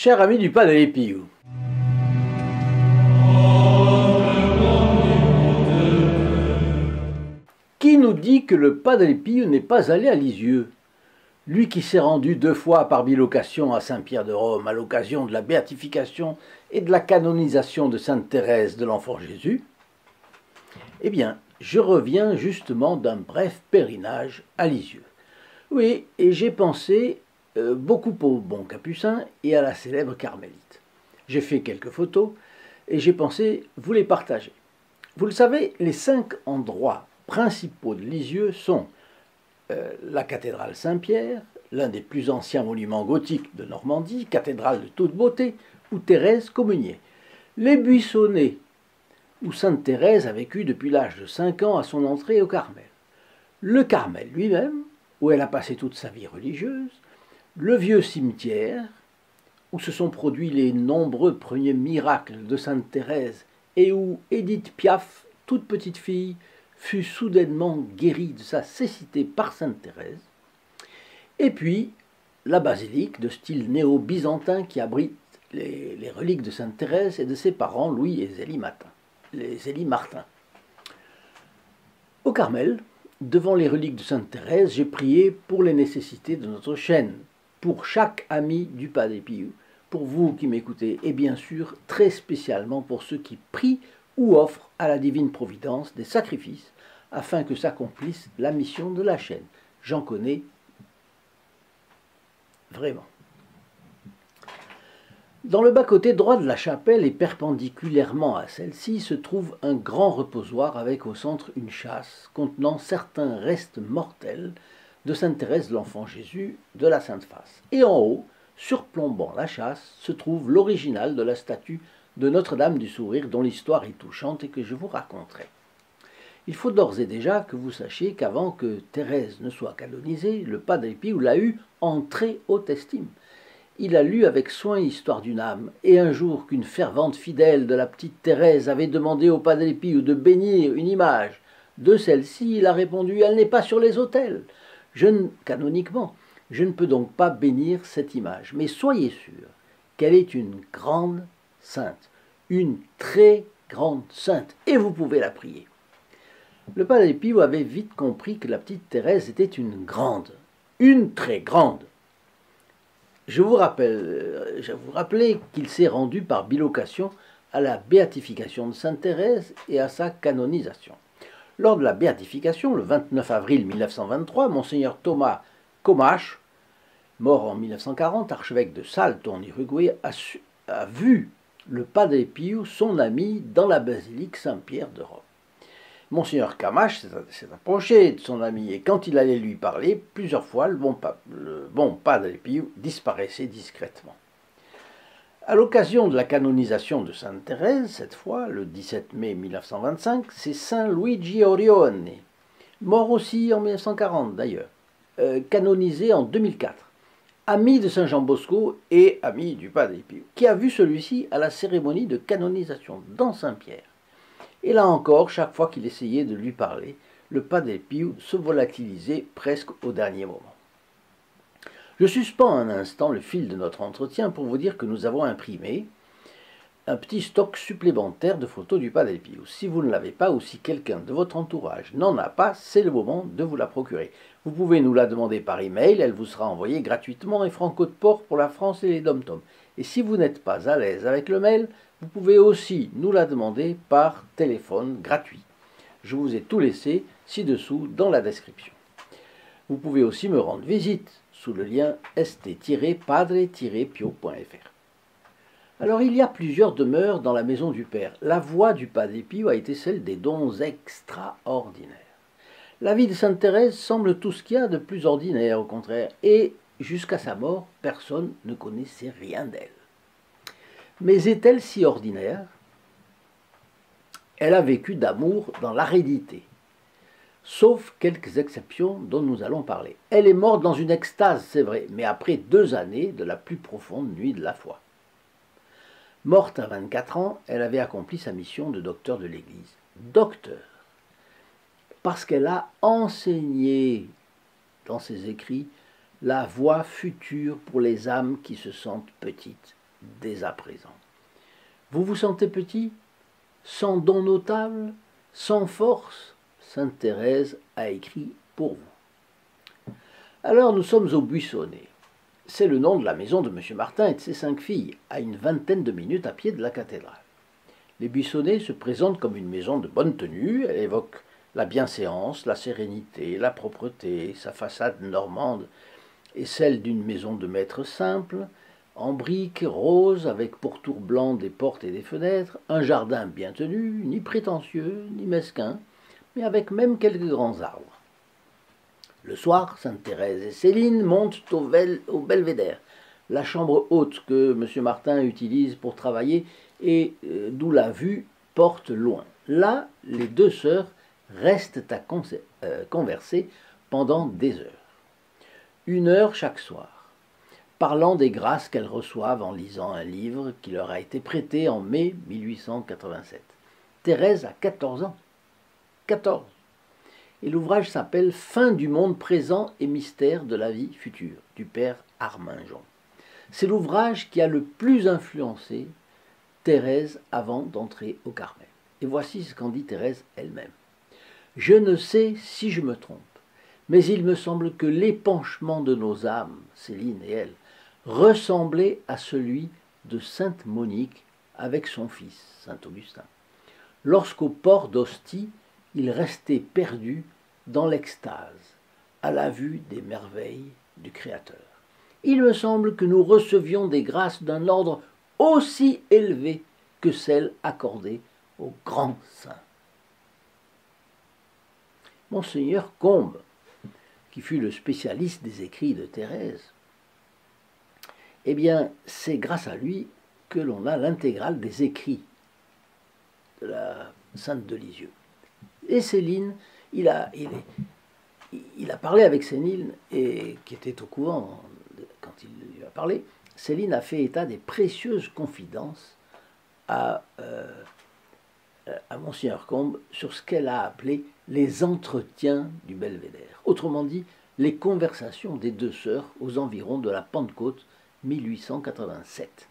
Cher ami du Padre Pio, qui nous dit que le Padre Pio n'est pas allé à Lisieux? Lui qui s'est rendu 2 fois par bilocation à Saint-Pierre de Rome à l'occasion de la béatification et de la canonisation de Sainte Thérèse de l'Enfant Jésus. Eh bien, je reviens justement d'un bref pèlerinage à Lisieux. Oui, et j'ai pensé beaucoup au bon Capucin et à la célèbre Carmélite. J'ai fait quelques photos et j'ai pensé vous les partager. Vous le savez, les 5 endroits principaux de Lisieux sont la cathédrale Saint-Pierre, l'un des plus anciens monuments gothiques de Normandie, cathédrale de toute beauté, où Thérèse communiait. Les Buissonnets, où Sainte Thérèse a vécu depuis l'âge de 5 ans à son entrée au Carmel. Le Carmel lui-même, où elle a passé toute sa vie religieuse. Le vieux cimetière, où se sont produits les nombreux premiers miracles de Sainte Thérèse et où Édith Piaf, toute petite fille, fut soudainement guérie de sa cécité par Sainte Thérèse. Et puis, la basilique de style néo-byzantin qui abrite les reliques de Sainte Thérèse et de ses parents Louis et Zélie Martin. Au Carmel, devant les reliques de Sainte Thérèse, j'ai prié pour les nécessités de notre chaîne, pour chaque ami du Padre Pio, pour vous qui m'écoutez, et bien sûr très spécialement pour ceux qui prient ou offrent à la divine providence des sacrifices afin que s'accomplisse la mission de la chaîne. J'en connais vraiment. Dans le bas-côté droit de la chapelle et perpendiculairement à celle-ci se trouve un grand reposoir avec au centre une châsse contenant certains restes mortels de Sainte Thérèse de l'Enfant Jésus de la Sainte Face. Et en haut, surplombant la châsse, se trouve l'original de la statue de Notre-Dame du Sourire dont l'histoire est touchante et que je vous raconterai. Il faut d'ores et déjà que vous sachiez qu'avant que Thérèse ne soit canonisée, le Padre Pio l'a eue en très haute estime. Il a lu avec soin l'histoire d'une âme, et un jour qu'une fervente fidèle de la petite Thérèse avait demandé au Padre Pio de bénir une image de celle-ci, il a répondu « Elle n'est pas sur les autels. Canoniquement, je ne peux donc pas bénir cette image, mais soyez sûr qu'elle est une grande sainte, une très grande sainte, et vous pouvez la prier. » Le Padre Pio avait vite compris que la petite Thérèse était une très grande. Je vous rappelais qu'il s'est rendu par bilocation à la béatification de Sainte Thérèse et à sa canonisation. Lors de la béatification, le 29 avril 1923, Monseigneur Thomas Comache, mort en 1940, archevêque de Salto en Uruguay, a vu le Padre Pio, son ami, dans la basilique Saint-Pierre de Rome. Monseigneur Camache s'est approché de son ami et quand il allait lui parler, plusieurs fois le bon Padre Pio disparaissait discrètement. À l'occasion de la canonisation de Sainte Thérèse, cette fois, le 17 mai 1925, c'est Saint Luigi Orione, mort aussi en 1940 d'ailleurs, canonisé en 2004, ami de Saint Jean Bosco et ami du Padre Pio, qui a vu celui-ci à la cérémonie de canonisation dans Saint-Pierre. Et là encore, chaque fois qu'il essayait de lui parler, le Padre Pio se volatilisait presque au dernier moment. Je suspends un instant le fil de notre entretien pour vous dire que nous avons imprimé un petit stock supplémentaire de photos du Padre Pio. Si vous ne l'avez pas ou si quelqu'un de votre entourage n'en a pas, c'est le moment de vous la procurer. Vous pouvez nous la demander par email, elle vous sera envoyée gratuitement et franco de port pour la France et les dom-toms. Et si vous n'êtes pas à l'aise avec le mail, vous pouvez aussi nous la demander par téléphone gratuit. Je vous ai tout laissé ci-dessous dans la description. Vous pouvez aussi me rendre visite sous le lien st-padre-pio.fr. Alors il y a plusieurs demeures dans la maison du Père. La voie du Padre Pio a été celle des dons extraordinaires. La vie de Sainte Thérèse semble tout ce qu'il y a de plus ordinaire au contraire, et jusqu'à sa mort, personne ne connaissait rien d'elle. Mais est-elle si ordinaire? Elle a vécu d'amour dans l'aridité, sauf quelques exceptions dont nous allons parler. Elle est morte dans une extase, c'est vrai, mais après 2 années de la plus profonde nuit de la foi. Morte à 24 ans, elle avait accompli sa mission de docteur de l'Église. Docteur, parce qu'elle a enseigné dans ses écrits la voie future pour les âmes qui se sentent petites, dès à présent. Vous vous sentez petit, sans don notable, sans force? Sainte Thérèse a écrit pour vous. Alors nous sommes au Buissonnet. C'est le nom de la maison de M. Martin et de ses 5 filles, à une vingtaine de minutes à pied de la cathédrale. Les Buissonnets se présentent comme une maison de bonne tenue. Elle évoque la bienséance, la sérénité, la propreté. Sa façade normande est celle d'une maison de maître simple, en briques roses avec pourtour blanc des portes et des fenêtres, un jardin bien tenu, ni prétentieux, ni mesquin, mais avec même quelques grands arbres. Le soir, Sainte Thérèse et Céline montent au belvédère, la chambre haute que M. Martin utilise pour travailler et d'où la vue porte loin. Là, les 2 sœurs restent à converser pendant des heures. 1 heure chaque soir, parlant des grâces qu'elles reçoivent en lisant un livre qui leur a été prêté en mai 1887. Thérèse a 14 ans. 14. Et l'ouvrage s'appelle « Fin du monde présent et mystère de la vie future » du père Arminjon. C'est l'ouvrage qui a le plus influencé Thérèse avant d'entrer au Carmel. Et voici ce qu'en dit Thérèse elle-même. « Je ne sais si je me trompe, mais il me semble que l'épanchement de nos âmes, Céline et elle, ressemblait à celui de sainte Monique avec son fils, saint Augustin, lorsqu'au port d'Ostie, il restait perdu dans l'extase, à la vue des merveilles du Créateur. Il me semble que nous recevions des grâces d'un ordre aussi élevé que celles accordées aux grands saints. » Monseigneur Combes, qui fut le spécialiste des écrits de Thérèse, eh bien, c'est grâce à lui que l'on a l'intégrale des écrits de la Sainte de Lisieux. Et Céline, il a parlé avec Céline, et qui était au couvent quand il lui a parlé. Céline a fait état des précieuses confidences à Monseigneur Combes sur ce qu'elle a appelé les entretiens du belvédère. Autrement dit, les conversations des 2 sœurs aux environs de la Pentecôte 1887.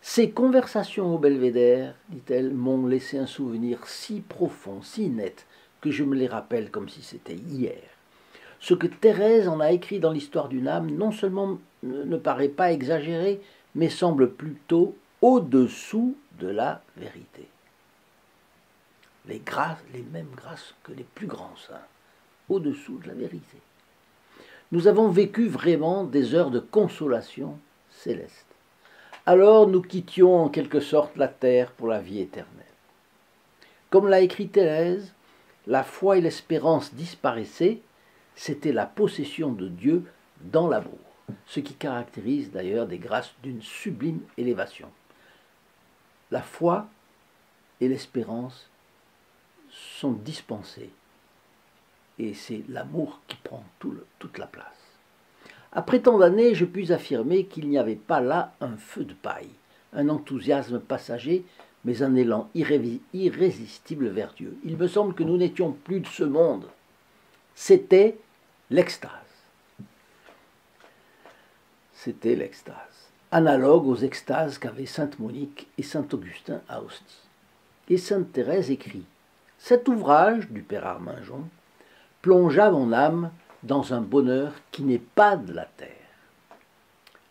Ces conversations au belvédère, dit-elle, m'ont laissé un souvenir si profond, si net, que je me les rappelle comme si c'était hier. Ce que Thérèse en a écrit dans l'histoire d'une âme, non seulement ne paraît pas exagéré, mais semble plutôt au-dessous de la vérité. Les mêmes grâces que les plus grands saints, au-dessous de la vérité. Nous avons vécu vraiment des heures de consolation céleste. Alors nous quittions en quelque sorte la terre pour la vie éternelle. Comme l'a écrit Thérèse, la foi et l'espérance disparaissaient, c'était la possession de Dieu dans l'amour, ce qui caractérise d'ailleurs des grâces d'une sublime élévation. La foi et l'espérance sont dispensées, et c'est l'amour qui prend toute la place. Après tant d'années, je puis affirmer qu'il n'y avait pas là un feu de paille, un enthousiasme passager, mais un élan irrésistible vers Dieu. Il me semble que nous n'étions plus de ce monde. C'était l'extase. C'était l'extase, analogue aux extases qu'avaient sainte Monique et saint Augustin à Ostie. Et sainte Thérèse écrit « Cet ouvrage du père Arminjon plongea mon âme dans un bonheur qui n'est pas de la terre. »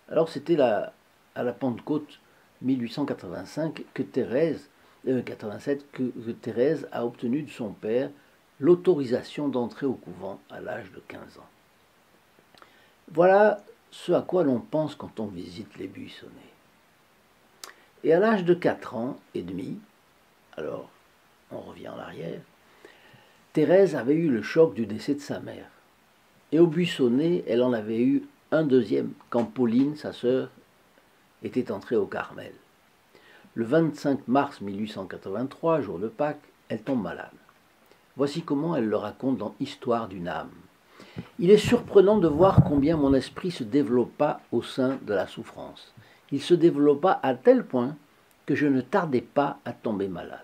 Alors c'était à la Pentecôte 1885 que Thérèse, 87, que Thérèse a obtenu de son père l'autorisation d'entrer au couvent à l'âge de 15 ans. Voilà ce à quoi l'on pense quand on visite les Buissonnets. Et à l'âge de 4 ans et demi, alors on revient en arrière, Thérèse avait eu le choc du décès de sa mère. Et au Buissonnet, elle en avait eu un deuxième quand Pauline, sa sœur, était entrée au Carmel. Le 25 mars 1883, jour de Pâques, elle tombe malade. Voici comment elle le raconte dans Histoire d'une âme. Il est surprenant de voir combien mon esprit se développa au sein de la souffrance. Il se développa à tel point que je ne tardais pas à tomber malade.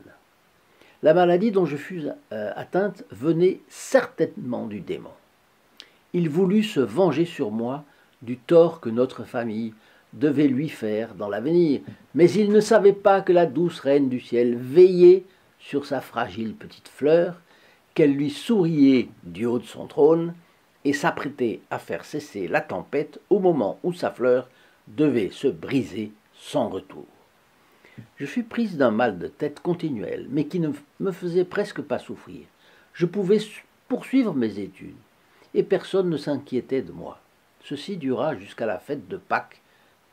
La maladie dont je fus atteinte venait certainement du démon. Il voulut se venger sur moi du tort que notre famille devait lui faire dans l'avenir, mais il ne savait pas que la douce reine du ciel veillait sur sa fragile petite fleur, qu'elle lui souriait du haut de son trône et s'apprêtait à faire cesser la tempête au moment où sa fleur devait se briser sans retour. Je fus prise d'un mal de tête continuel, mais qui ne me faisait presque pas souffrir. Je pouvais poursuivre mes études, et personne ne s'inquiétait de moi. Ceci dura jusqu'à la fête de Pâques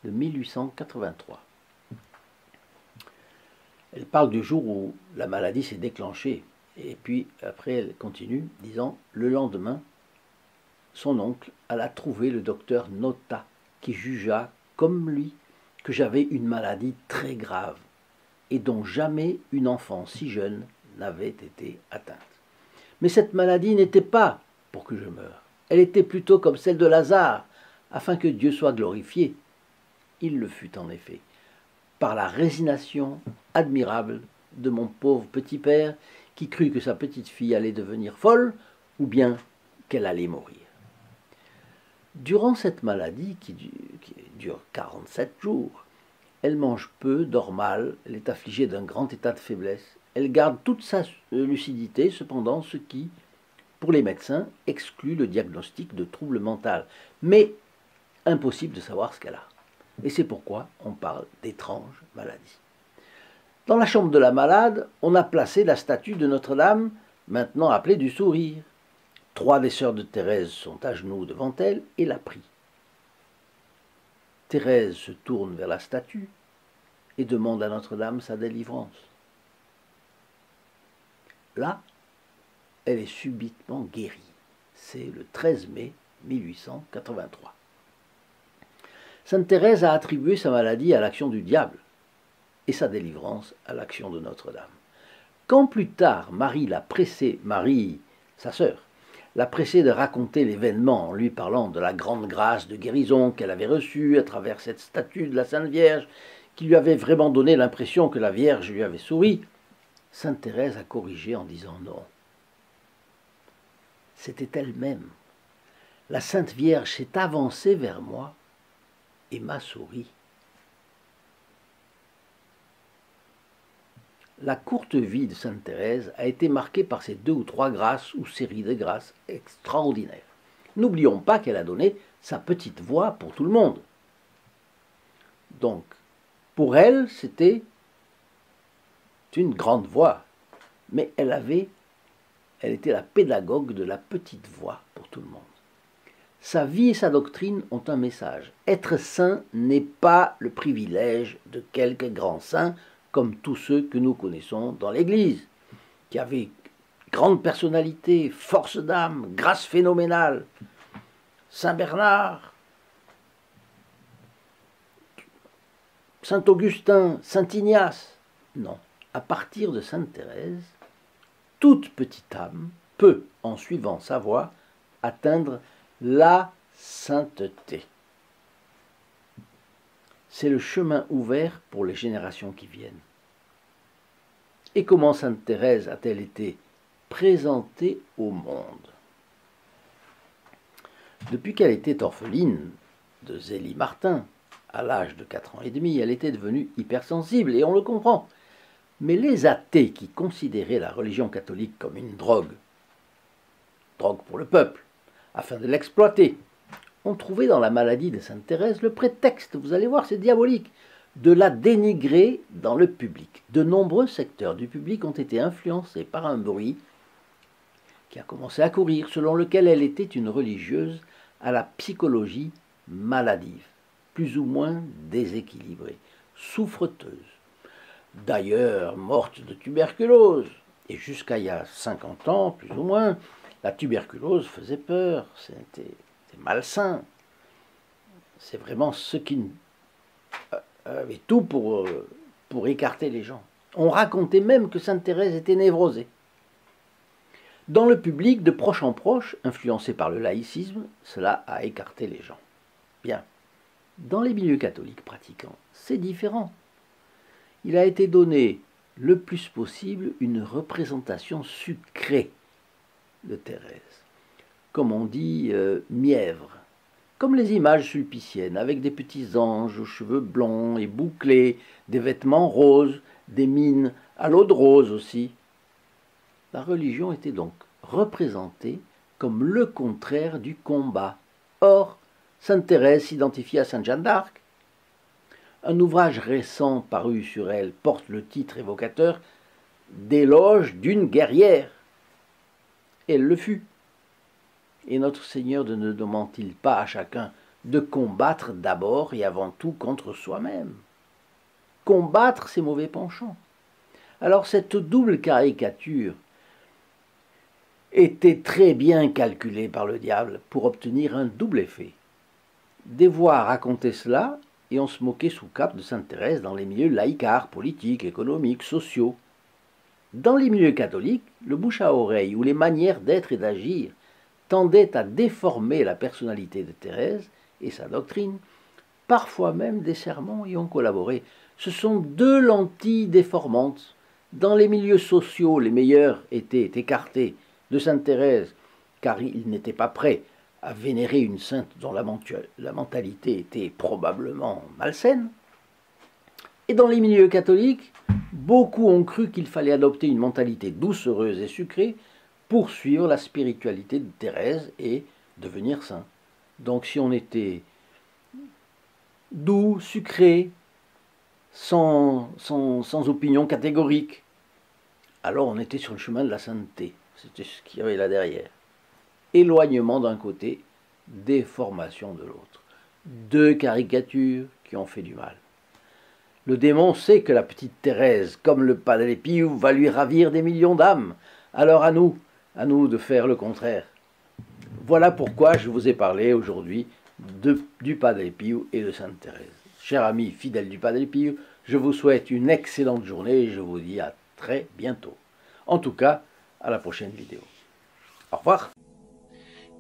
de 1883. Elle parle du jour où la maladie s'est déclenchée, et puis après elle continue, disant « Le lendemain, son oncle alla trouver le docteur Nota, qui jugea, comme lui, que j'avais une maladie très grave, et dont jamais une enfant si jeune n'avait été atteinte. Mais cette maladie n'était pas pour que je meure, elle était plutôt comme celle de Lazare, afin que Dieu soit glorifié. Il le fut en effet, par la résignation admirable de mon pauvre petit père, qui crut que sa petite fille allait devenir folle, ou bien qu'elle allait mourir. Durant cette maladie, qui dure 47 jours, elle mange peu, dort mal, elle est affligée d'un grand état de faiblesse. Elle garde toute sa lucidité, cependant, ce qui, pour les médecins, exclut le diagnostic de trouble mental. Mais impossible de savoir ce qu'elle a. Et c'est pourquoi on parle d'étrange maladie. Dans la chambre de la malade, on a placé la statue de Notre-Dame, maintenant appelée du Sourire. 3 des sœurs de Thérèse sont à genoux devant elle et la prient. Thérèse se tourne vers la statue et demande à Notre-Dame sa délivrance. Là, elle est subitement guérie. C'est le 13 mai 1883. Sainte Thérèse a attribué sa maladie à l'action du diable et sa délivrance à l'action de Notre-Dame. Quand plus tard Marie l'a pressée, Marie, sa sœur, l'a pressée de raconter l'événement en lui parlant de la grande grâce de guérison qu'elle avait reçue à travers cette statue de la Sainte Vierge, qui lui avait vraiment donné l'impression que la Vierge lui avait souri, Sainte Thérèse a corrigé en disant non. C'était elle-même. La Sainte Vierge s'est avancée vers moi et m'a souri. La courte vie de Sainte Thérèse a été marquée par ces 2 ou 3 grâces ou séries de grâces extraordinaires. N'oublions pas qu'elle a donné sa petite voix pour tout le monde. Donc, pour elle, c'était une grande voix, mais elle était la pédagogue de la petite voix pour tout le monde. Sa vie et sa doctrine ont un message. Être saint n'est pas le privilège de quelques grands saints, comme tous ceux que nous connaissons dans l'Église, qui avaient grande personnalité, force d'âme, grâce phénoménale. Saint Bernard, Saint Augustin, Saint Ignace. Non, à partir de Sainte Thérèse, toute petite âme peut, en suivant sa voie, atteindre la sainteté. C'est le chemin ouvert pour les générations qui viennent. Et comment Sainte Thérèse a-t-elle été présentée au monde? Depuis qu'elle était orpheline de Zélie Martin, à l'âge de 4 ans et demi, elle était devenue hypersensible, et on le comprend. Mais les athées qui considéraient la religion catholique comme une drogue pour le peuple, afin de l'exploiter, ont trouvé dans la maladie de Sainte Thérèse le prétexte, vous allez voir, c'est diabolique, de la dénigrer dans le public. De nombreux secteurs du public ont été influencés par un bruit qui a commencé à courir, selon lequel elle était une religieuse à la psychologie maladive, plus ou moins déséquilibrée, souffreteuse, d'ailleurs morte de tuberculose. Et jusqu'à il y a 50 ans, plus ou moins, la tuberculose faisait peur, c'était malsain. C'est vraiment ce qui avait tout pour écarter les gens. On racontait même que Sainte Thérèse était névrosée. Dans le public, de proche en proche, influencé par le laïcisme, cela a écarté les gens. Bien. Dans les milieux catholiques pratiquants, c'est différent. Il a été donné le plus possible une représentation sucrée de Thérèse. Comme on dit, mièvre. comme les images sulpiciennes, avec des petits anges aux cheveux blonds et bouclés, des vêtements roses, des mines à l'eau de rose aussi. La religion était donc représentée comme le contraire du combat. Or, sainte Thérèse s'identifie à sainte Jeanne d'Arc. Un ouvrage récent paru sur elle porte le titre évocateur d'éloge d'une guerrière. Elle le fut. Et notre Seigneur ne demande-t-il pas à chacun de combattre d'abord et avant tout contre soi-même? Combattre ses mauvais penchants. Alors cette double caricature était très bien calculée par le diable pour obtenir un double effet. Des voix racontaient cela et on se moquait sous cape de sainte Thérèse dans les milieux laïcards, politiques, économiques, sociaux. Dans les milieux catholiques, le bouche à oreille ou les manières d'être et d'agir tendaient à déformer la personnalité de Thérèse et sa doctrine, parfois même des sermons y ont collaboré. Ce sont deux lentilles déformantes. Dans les milieux sociaux, les meilleurs étaient écartés de sainte Thérèse, car ils n'étaient pas prêts à vénérer une sainte dont la mentalité était probablement malsaine. Et dans les milieux catholiques, beaucoup ont cru qu'il fallait adopter une mentalité doucereuse et sucrée pour suivre la spiritualité de Thérèse et devenir saint. Donc si on était doux, sucré, sans opinion catégorique, alors on était sur le chemin de la sainteté. C'était ce qu'il y avait là derrière. Éloignement d'un côté, déformation de l'autre. Deux caricatures qui ont fait du mal. Le démon sait que la petite Thérèse, comme le Padre Pio, va lui ravir des millions d'âmes. Alors à nous de faire le contraire. Voilà pourquoi je vous ai parlé aujourd'hui du Padre Pio et de sainte Thérèse. Chers amis fidèles du Padre Pio, je vous souhaite une excellente journée et je vous dis à très bientôt. En tout cas, à la prochaine vidéo. Au revoir.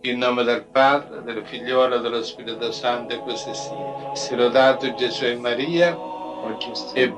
In nome del Padre, del Figliolo e dello Spirito Santo, e così sia. Sia lodato Gesù e Maria, e